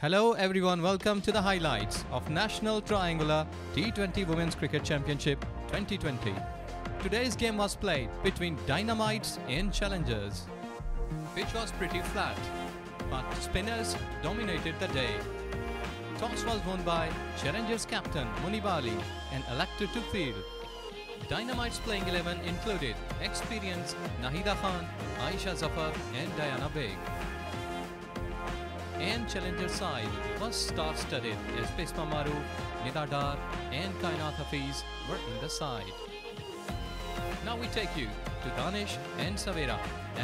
Hello everyone, welcome to the highlights of National Triangular T20 Women's Cricket Championship 2020. Today's game was played between Dynamites and Challengers. Pitch was pretty flat, but spinners dominated the day. Toss was won by Challengers captain Munibali and elected to field. Dynamites playing 11 included experienced Nahida Khan, Aisha Zafar and Diana Beg. And Challenger side was star-studded as Bisma Maroof, Nida Dar and Kainat Hafiz were in the side. Now we take you to Danish and Savera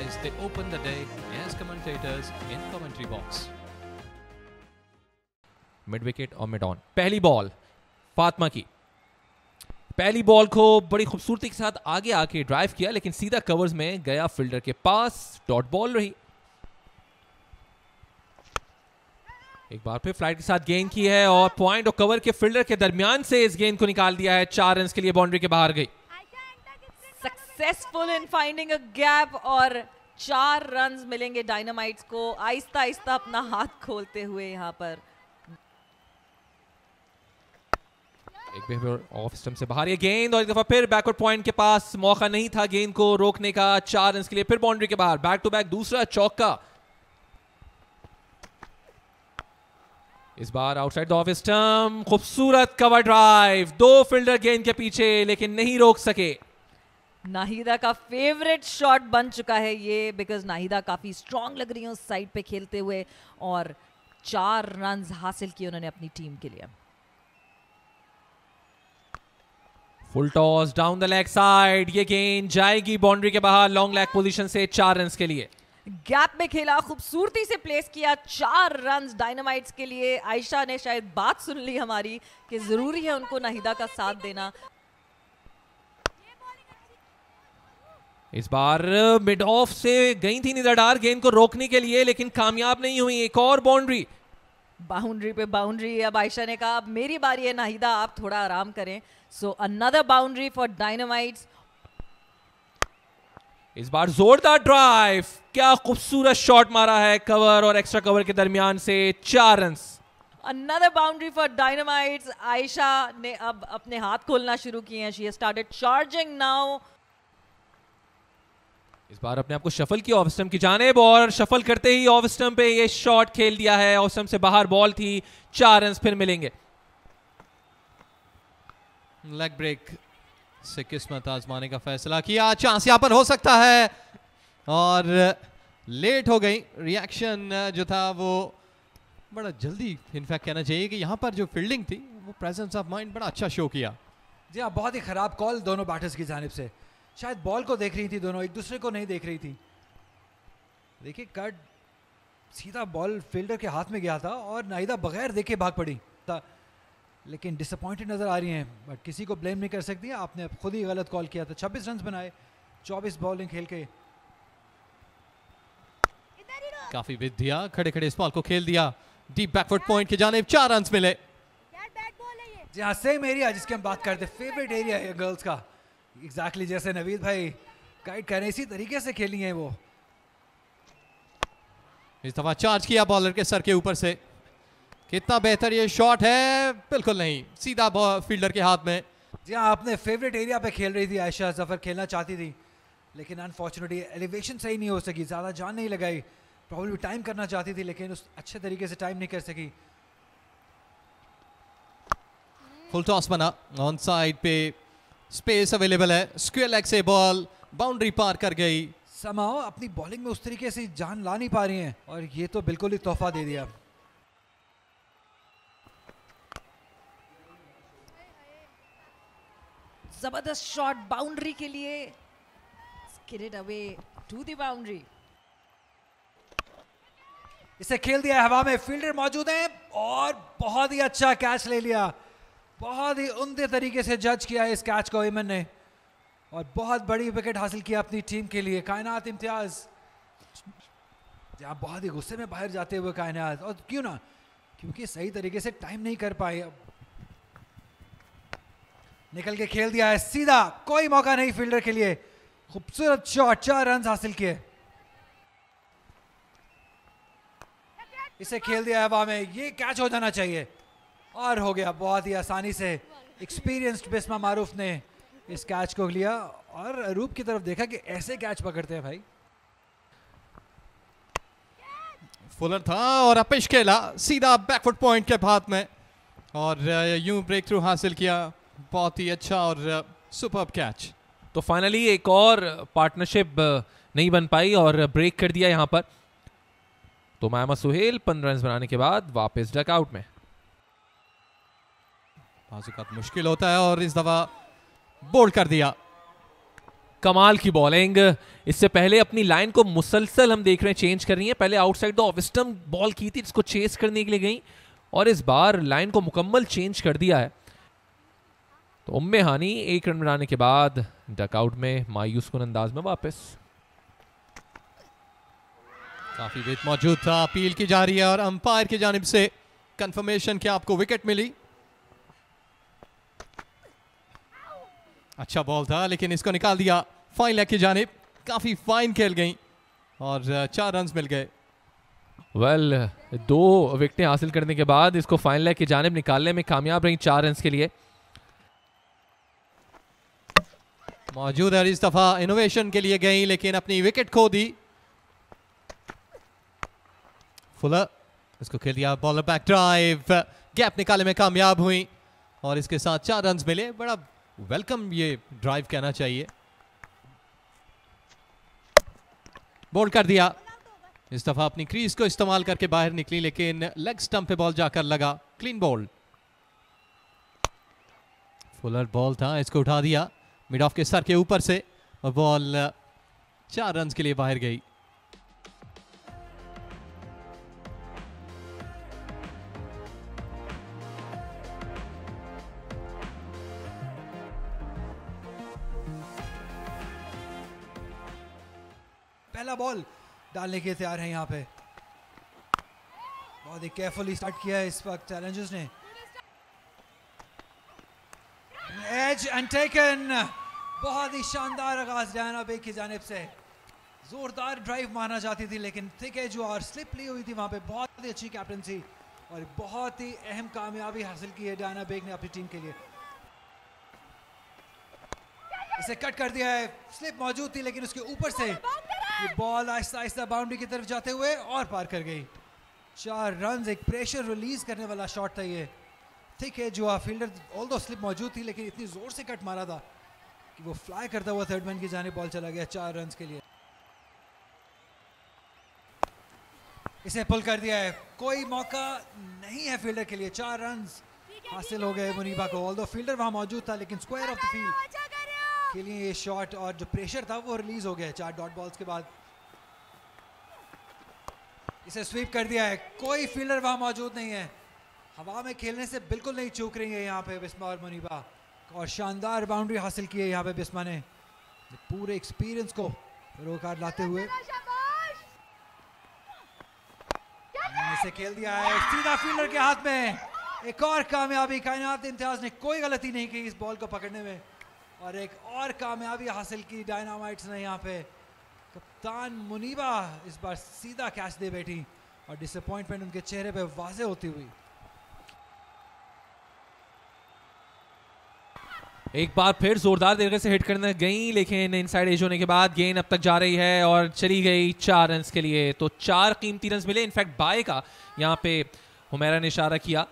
as they open the day as commentators in commentary box. Mid wicket और mid on. पहली ball Fatima की। पहली ball को बड़ी खूबसूरती के साथ आगे आके ड्राइव किया, लेकिन सीधा कवर्स में गया फील्डर के पास। डॉट बॉल रही। एक बार फिर फ्लाइट के साथ गेंद की है और पॉइंट और कवर के फील्डर के दरमियान से इस गेंद को निकाल दिया है। 4 रन के लिए बाउंड्री के बाहर गई। Successful in finding a gap और 4 रन मिलेंगे डायनामाइट्स को, आहिस्ता आहिस्ता अपना हाथ खोलते हुए यहाँ पर। एक बार ऑफ स्टंप से बाहर ये गेंद और एक दफा फिर बैकवर्ड पॉइंट के पास। मौका नहीं था गेंद को रोकने का। 4 रन के लिए फिर बाउंड्री के बाहर। बैक टू बैक दूसरा चौका। इस बार आउटसाइड द ऑफ स्टंप। खूबसूरत कवर ड्राइव। 2 फील्डर गेंद के पीछे लेकिन नहीं रोक सके। नाहिदा का फेवरेट शॉट बन चुका है ये, बिकॉज नाहिदा काफी स्ट्रॉन्ग लग रही है उस साइड पे खेलते हुए और 4 रन हासिल किए उन्होंने अपनी टीम के लिए। Full toss down the leg side. ये गेंद जाएगी बाउंड्री के बाहर लॉन्ग लेग पोजीशन से। 4 रन के लिए। गैप में खेला, खूबसूरती से प्लेस किया। 4 रन डायनामाइट्स के लिए। आयशा ने शायद बात सुन ली हमारी कि जरूरी है उनको नाहिदा का साथ देना। इस बार मिड ऑफ से गई थी निदा डार गेंद को रोकने के लिए, लेकिन कामयाब नहीं हुई। एक और बाउंड्री। बाउंड्री पे बाउंड्री। अब आयशा ने कहा अब मेरी बारी है नाहिदा, आप थोड़ा आराम करें। So another boundary for dynamites. इस बार जोरदार ड्राइव। क्या खूबसूरत शॉट मारा है कवर और एक्स्ट्रा कवर के दरमियान से। 4 run. Another boundary for dynamites. Ayesha ने अब अपने हाथ खोलना शुरू किए हैं। She has started charging now. इस बार अपने आप को शफल किया ऑफ स्टंप की जानिब और शफल करते ही ऑफ स्टंप पे ये शॉट खेल दिया है। ऑफ स्टंप से बाहर बॉल थी। 4 रन फिर मिलेंगे। लेग ब्रेक से किस्मत आजमाने का फैसला किया। चांस यहां पर हो सकता है और लेट हो गई। रिएक्शन जो था वो बड़ा जल्दी, इनफैक्ट कहना चाहिए कि यहां पर जो फील्डिंग थी वो प्रेजेंस ऑफ माइंड बड़ा अच्छा शो किया। जी हाँ, बहुत ही खराब कॉल दोनों बैटर्स की जानिब से। शायद बॉल को देख रही थी दोनों, एक दूसरे को नहीं देख रही थी। देखिए कट सीधा बॉल फील्डर के हाथ में गया था और नाहिदा बगैर देखे भाग पड़ी था, लेकिन डिसअपॉइंटेड नजर आ रही हैं। बट किसी को ब्लेम नहीं कर सकती, आपने खुद ही गलत कॉल किया था। 26 रन बनाए 24 बॉलिंग खेल के। काफी विद दिया, खड़े खड़े इस बॉल को खेल दिया डीप बैकवर्ड पॉइंट के जानिब। 4 रन मिले। जी हाँ, सेम एरिया जिसकी हम बात करते, फेवरेट एरिया है गर्ल्स का। एग्जैक्टली जैसे नवीद भाई गाइड कर रहे, इसी तरीके से खेली है वो। इस दफा चार्ज किया बॉलर के सर के ऊपर से। कितना बेहतर ये शॉट है। बिल्कुल नहीं, सीधा फील्डर के हाथ में। जी हाँ, अपने फेवरेट एरिया पे खेल रही थी आयशा जफर, खेलना चाहती थी लेकिन अनफॉर्चुनेटली एलिवेशन सही नहीं हो सकी, ज़्यादा जान नहीं लगाई। प्रॉब्लम टाइम करना चाहती थी लेकिन उस अच्छे तरीके से टाइम नहीं कर सकी। फुल टॉस बना, ऑन साइड पे स्पेस अवेलेबल है। स्क्वायर लेग से बॉल बाउंड्री पार कर गई। समाओ अपनी बॉलिंग में उस तरीके से जान ला नहीं पा रही हैं और ये तो बिल्कुल ही तोहफा दे दिया। जबरदस्त शॉट बाउंड्री के लिए। Skid away to the boundary. इसे खेल दिया हवा में, फील्डर मौजूद हैं और बहुत ही अच्छा कैच ले लिया। बहुत ही उम्दे तरीके से जज किया इस कैच को ईमन ने और बहुत बड़ी विकेट हासिल किया अपनी टीम के लिए। कायनात इम्तियाज जहाँ बहुत ही गुस्से में बाहर जाते हुए कायनात, और क्यों ना, क्योंकि सही तरीके से टाइम नहीं कर पाए। अब निकल के खेल दिया है सीधा, कोई मौका नहीं फील्डर के लिए। खूबसूरत शॉट, 4 रन हासिल किए। इसे खेल दिया हवा में, ये कैच हो जाना चाहिए और हो गया बहुत ही आसानी से। एक्सपीरियंस्ड बिस्मा मारूफ ने इस कैच को लिया और अरूप की तरफ देखा कि ऐसे कैच पकड़ते हैं भाई। फुलर था और अपिश खेला सीधा बैकफुट पॉइंट के हाथ में और यूं ब्रेक थ्रू हासिल किया। बहुत ही अच्छा और सुपर्ब कैच। तो फाइनली एक और पार्टनरशिप नहीं बन पाई और ब्रेक कर दिया यहां पर। तो मोहम्मद सुहेल 15 रन बनाने के बाद वापस डकआउट में। बाजुकात मुश्किल होता है और इस दफा बोल्ड कर दिया। कमाल की बॉलिंग। इससे पहले अपनी लाइन को मुसलसल हम देख रहे हैं चेंज कर रही है। पहले outside the off stump ball की थी जिसको चेस करने के लिए गई और इस बार लाइन को मुकम्मल चेंज कर दिया है। तो उम्मे हानी 1 रन बनाने के बाद डकआउट में, मायूस कुन अंदाज में वापस। काफी वेट मौजूद था, अपील की जा रही है और अंपायर की जानिब से कंफर्मेशन कि आपको विकेट मिली। अच्छा बॉल था लेकिन इसको निकाल दिया फाइन लेग की जानिब। काफी फाइन खेल गई और 4 रन मिल गए। वेल 2 विकेटें हासिल करने के बाद इसको फाइन लेग की जानिब निकालने में कामयाब रही 4 रन के लिए। मौजूद है इस दफा इनोवेशन के लिए गई लेकिन अपनी विकेट खो दी। फुलर इसको खेल दिया, बॉलर बैक ड्राइव, गैप निकालने में कामयाब हुई और इसके साथ 4 रन मिले। बड़ा वेलकम ये ड्राइव कहना चाहिए। बोल्ड कर दिया, इस दफा अपनी क्रीज को इस्तेमाल करके बाहर निकली लेकिन लेग स्टंप पे बॉल जाकर लगा। Clean ball. फुलर बॉल था, इसको उठा दिया मिड ऑफ के सर के ऊपर से और बॉल 4 रन के लिए बाहर गई। पहला बॉल डालने के तैयार हैं यहाँ पे। बहुत ही केयरफुली स्टार्ट किया है इस वक्त चैलेंजर्स ने। एज एंड टेकन, बहुत ही शानदार आगाज डायना बेग की जानिब से। जोरदार ड्राइव मारना चाहती थी लेकिन थिक एज और स्लिप ली हुई थी वहां पे। बहुत ही अच्छी कैप्टनसी और बहुत ही अहम कामयाबी हासिल की है डायना बेग ने अपनी टीम के लिए। इसे कट कर दिया है, स्लिप मौजूद थी लेकिन उसके ऊपर से ये बॉल आहिस्ता आहिस्ता बाउंड्री की तरफ जाते हुए और पार कर गई। 4 रन, एक प्रेशर रिलीज करने वाला शॉट था ये। ठीक है, जो फील्डर ऑल्दो स्लिप मौजूद थी लेकिन इतनी जोर से कट मारा था कि वो फ्लाई करता हुआ थर्ड मैन की जानिब बॉल चला गया 4 रन के लिए। इसे पुल कर दिया है, कोई मौका नहीं है फील्डर के लिए। 4 रन हासिल हो गए मुनीबा को। ऑल्दो फील्डर वहां मौजूद था लेकिन स्क्वायर ऑफ द फील्ड के लिए ये शॉट और जो प्रेशर था वो रिलीज हो गया 4 डॉट बॉल्स के बाद। इसे स्वीप कर दिया है, कोई फील्डर वहां मौजूद नहीं है। हवा में खेलने से बिल्कुल नहीं चूक रही है यहाँ पे बिस्मा और मुनीबा और शानदार बाउंड्री हासिल की है यहाँ पे बिस्मा ने पूरे एक्सपीरियंस को रोकार लाते हुए। इसे खेल दिया है सीधा फील्डर के हाथ में। एक और कामयाबी, कायनात इम्तियाज ने कोई गलती नहीं की इस बॉल को पकड़ने में और एक और कामयाबी हासिल की डायनामाइट्स ने यहाँ पे। कप्तान मुनीबा इस बार सीधा कैच दे बैठी और डिसअपॉइंटमेंट उनके चेहरे पे वाज़ेह होती हुई। एक बार फिर जोरदार तरीके से हिट करने गई लेकिन इनसाइड एज होने के बाद गेंद अब तक जा रही है और चली गई 4 रन के लिए। तो 4 कीमती रन मिले। इनफैक्ट बाय का यहाँ पे हुमैरा ने इशारा किया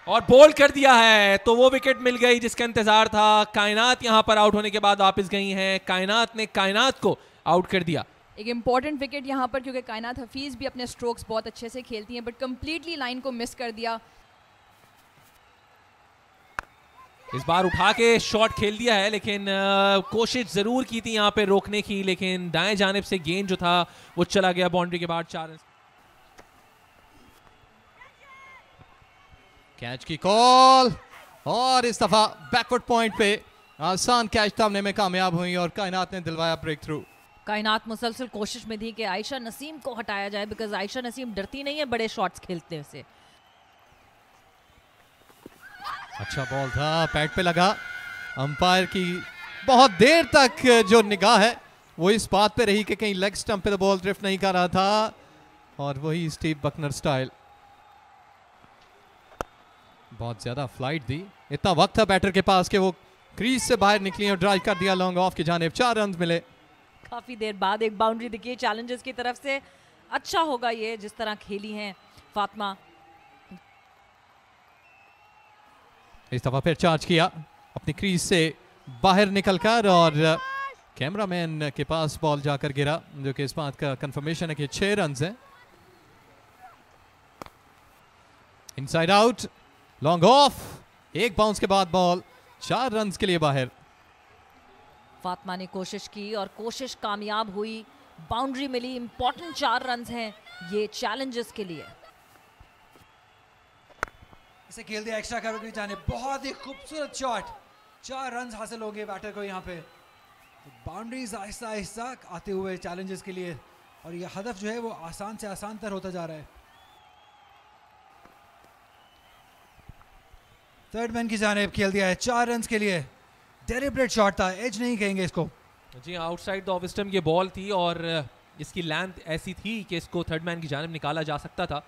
और बोल्ड कर दिया है तो वो विकेट मिल गई जिसका इंतजार था। कायनात यहां पर आउट होने के बाद वापस गई हैं। कायनात ने कायनात को आउट कर दिया। एक इंपॉर्टेंट विकेट यहां पर क्योंकि कायनात हफीज भी अपने स्ट्रोक्स बहुत अच्छे से खेलती हैं बट कंप्लीटली लाइन को मिस कर दिया। इस बार उठा के शॉट खेल दिया है लेकिन कोशिश जरूर की थी यहां पे रोकने की लेकिन दाएं जानिब से गेंद जो था वो चला गया बाउंड्री के बाद। 4 रन। कैच की कॉल और इस दफा बैकवर्ड पॉइंट पे आसान कैच थामने में कामयाब हुई और कायनात ने दिलवाया ब्रेक थ्रू। कायनात मुसलसल कोशिश में थी कि आयशा नसीम को हटाया जाए बिकॉज आयशा नसीम डरती नहीं है बड़े शॉट्स खेलते से। अच्छा बॉल था, पैड पे लगा। अंपायर की बहुत देर तक जो निगाह है वो इस बात पे रही कि कहीं लेग स्टंप पे तो बॉल ड्रिफ्ट नहीं कर रहा था, और वही स्टीव बकनर स्टाइल। बहुत ज्यादा फ्लाइट दी, इतना वक्त था बैटर के पास कि वो क्रीज से बाहर निकली और ड्राइव कर दिया लॉन्ग ऑफ की जानिब। 4 रन मिले। काफी देर बाद एक बाउंड्री दिखी चैलेंजर्स की तरफ से। अच्छा होगा ये जिस तरह खेली हैं फातिमा। इस दफा फिर चार्ज किया अपनी क्रीज से बाहर निकलकर, और कैमरामैन के पास बॉल जाकर गिरा, जो कि इस बात का कंफर्मेशन है कि 6 रन हैं। इनसाइड आउट, लॉन्ग ऑफ, एक बाउंस के बाद बॉल 4 रन के लिए बाहर। फातिमा ने कोशिश की और कोशिश कामयाब हुई, बाउंड्री मिली। इंपॉर्टेंट 4 रन हैं ये चैलेंजर्स के लिए। इसे खेल दिया एक्स्ट्रा कवर की जाने, बहुत ही खूबसूरत शॉट। 4 रन हासिल हो गए बैटर को यहाँ पे। तो बाउंड्रीज आहिस्ता आहिस्ता आते हुए चैलेंजर्स के लिए, और ये हदफ जो है वो आसान से आसान तर होता जा रहा है। थर्ड मैन की जानिब खेल दिया है 4 रन के लिए। डेलिब्रेट शॉट था, एज नहीं कहेंगे इसको। जी आउटसाइड द ऑफ स्टंप ये बॉल थी, और इसकी लेंथ ऐसी थी कि इसको थर्ड मैन की जानिब निकाला जा सकता था।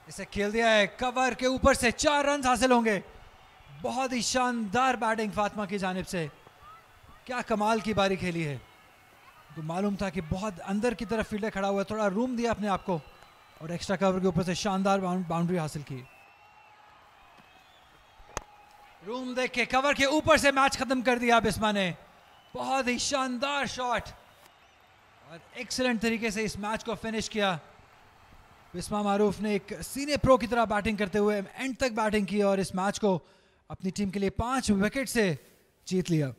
इसे खेल दिया है कवर के ऊपर से, 4 रन हासिल होंगे। बहुत ही शानदार बैटिंग फातिमा की जानिब से। क्या कमाल की बारी खेली है। तो मालूम था कि बहुत अंदर की तरफ फील्डर खड़ा हुआ है, थोड़ा रूम दिया अपने आप को, और एक्स्ट्रा कवर के ऊपर से शानदार बाउंड्री हासिल की। रूम देख के कवर के ऊपर से मैच खत्म कर दिया बिस्मा ने। बहुत ही शानदार शॉट और एक्सीलेंट तरीके से इस मैच को फिनिश किया। बिस्मा मारूफ ने एक सीनियर प्रो की तरह बैटिंग करते हुए एंड तक बैटिंग की और इस मैच को अपनी टीम के लिए 5 विकेट से जीत लिया।